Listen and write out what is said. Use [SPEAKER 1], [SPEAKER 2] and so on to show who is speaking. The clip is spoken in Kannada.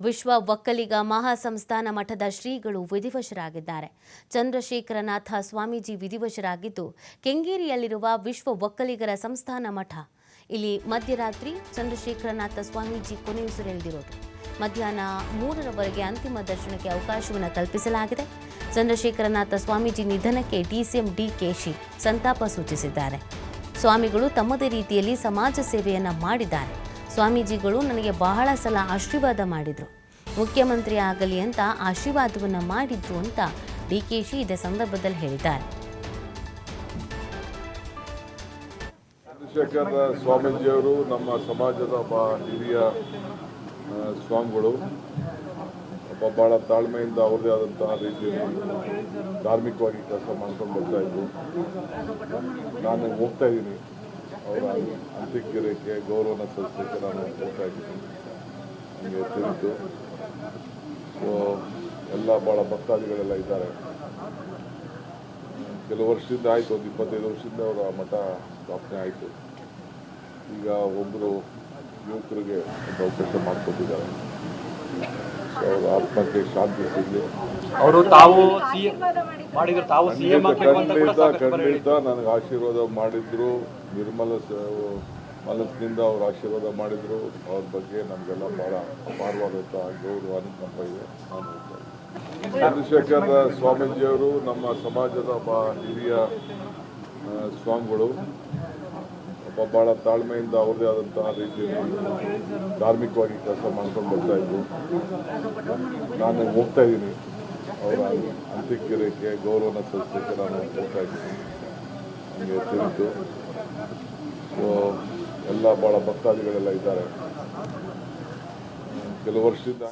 [SPEAKER 1] ವಿಶ್ವ ಒಕ್ಕಲಿಗ ಮಹಾಸಂಸ್ಥಾನ ಮಠದ ಶ್ರೀಗಳು ವಿಧಿವಶರಾಗಿದ್ದಾರೆ. ಚಂದ್ರಶೇಖರನಾಥ ಸ್ವಾಮೀಜಿ ವಿಧಿವಶರಾಗಿದ್ದು ಕೆಂಗೇರಿಯಲ್ಲಿರುವ ವಿಶ್ವ ಒಕ್ಕಲಿಗರ ಸಂಸ್ಥಾನ ಮಠ. ಇಲ್ಲಿ ಮಧ್ಯರಾತ್ರಿ ಚಂದ್ರಶೇಖರನಾಥ ಸ್ವಾಮೀಜಿ ಕೊನೆಯುಸಿರೆಳೆದಿರೋದು. ಮಧ್ಯಾಹ್ನ 3ರವರೆಗೆ ಅಂತಿಮ ದರ್ಶನಕ್ಕೆ ಅವಕಾಶವನ್ನು ಕಲ್ಪಿಸಲಾಗಿದೆ. ಚಂದ್ರಶೇಖರನಾಥ ಸ್ವಾಮೀಜಿ ನಿಧನಕ್ಕೆ ಡಿಸಿಎಂ ಡಿಕೆಶಿ ಸಂತಾಪ ಸೂಚಿಸಿದ್ದಾರೆ. ಸ್ವಾಮಿಗಳು ತಮ್ಮದೇ ರೀತಿಯಲ್ಲಿ ಸಮಾಜ ಸೇವೆಯನ್ನ ಮಾಡಿದ್ದಾರೆ. ಸ್ವಾಮೀಜಿಗಳು ನನಗೆ ಬಹಳ ಸಲ ಆಶೀರ್ವಾದ ಮಾಡಿದ್ರು, ಮುಖ್ಯಮಂತ್ರಿ ಆಗಲಿ ಅಂತ ಆಶೀರ್ವಾದವನ್ನು ಮಾಡಿದ್ರು ಅಂತ ಡಿಕೆಶಿ ಇದೇ ಸಂದರ್ಭದಲ್ಲಿ ಹೇಳಿದ್ದಾರೆ.
[SPEAKER 2] ಚಂದ್ರಶೇಖರ ಸ್ವಾಮೀಜಿಯವರು ನಮ್ಮ ಸಮಾಜದ ಹಿರಿಯ ಸ್ವಾಮಿಗಳು. ಬಹಳ ತಾಳ್ಮೆಯಿಂದ ಅವ್ರದೇ ಆದಂತಹ ರೀತಿಯಲ್ಲಿ ಧಾರ್ಮಿಕವಾಗಿ ಕೆಲಸ ಮಾಡ್ಕೊಂಡು ಬರ್ತಾ ಇದ್ರು. ನಾನು ಹೋಗ್ತಾ ಇದ್ದೀನಿ ಅವರ ಅಂತ್ಯಕ್ರಿಯೆಗೆ ಗೌರವನ ಸಲ್ಲಿಸಲಿಕ್ಕೆ ನಾನು ಹೋಗ್ತಾ ಇದ್ದೀನಿ. ನನಗೆ ತಿಳಿತು. ಸೊ ಎಲ್ಲ ಭಾಳ ಭಕ್ತಾದಿಗಳೆಲ್ಲ ಇದ್ದಾರೆ. ಕೆಲವು ವರ್ಷದಿಂದ ಆಯಿತು, ಒಂದು 25 ವರ್ಷದಿಂದ ಅವರ ಮಠ ಸ್ಥಾಪನೆ ಆಯಿತು. ಈಗ ಒಬ್ಬರು ಯುವಕರಿಗೆ ಒಂದು ಅವಕಾಶ ಮಾಡಿಕೊಟ್ಟಿದ್ದಾರೆ. ಅವರ ಆತ್ಮಕ್ಕೆ ಶಾಂತಿ ಸಿಗಲಿ.
[SPEAKER 3] ಅವರು
[SPEAKER 2] ಖಂಡಿತ ನನಗೆ ಆಶೀರ್ವಾದ ಮಾಡಿದ್ರು. ನಿರ್ಮಲ ಮನಸ್ಸಿನಿಂದ ಅವ್ರ ಆಶೀರ್ವಾದ ಮಾಡಿದ್ರು. ಅವ್ರ ಬಗ್ಗೆ ನಮಗೆಲ್ಲ ಭಾಳ ಅಪಾರವಾದಂತಹ ಗೌರವ ಅನುಕಂಪ ಇದೆ. ನಾನು ಚಂದ್ರಶೇಖರ ಸ್ವಾಮೀಜಿಯವರು ನಮ್ಮ ಸಮಾಜದ ಹಿರಿಯ ಸ್ವಾಮಿಗಳು. ಬಹಳ ತಾಳ್ಮೆಯಿಂದ ಅವ್ರದೇ ಆದಂತಹ ರೀತಿಯಲ್ಲಿ ಧಾರ್ಮಿಕವಾಗಿ ಕೆಲಸ ಮಾಡ್ಕೊಂಡು ಬರ್ತಾ ಇದ್ರು. ನಾನು ಹೋಗ್ತಾ ಇದ್ದೀನಿ ಅವರ ಅಂತ್ಯಕ್ರಿಯೆಗೆ ಗೌರವನ ಸಲ್ಲಿಸಲಿಕ್ಕೆ ನಾನು ಹೋಗ್ತಾ ಇದ್ದೀನಿ. ನನಗೆ ತಿಳಿತು. ಸೊ ಎಲ್ಲ ಭಾಳ ಭಕ್ತಾದಿಗಳೆಲ್ಲ ಇದ್ದಾರೆ. ಕೆಲವು ವರ್ಷದಿಂದ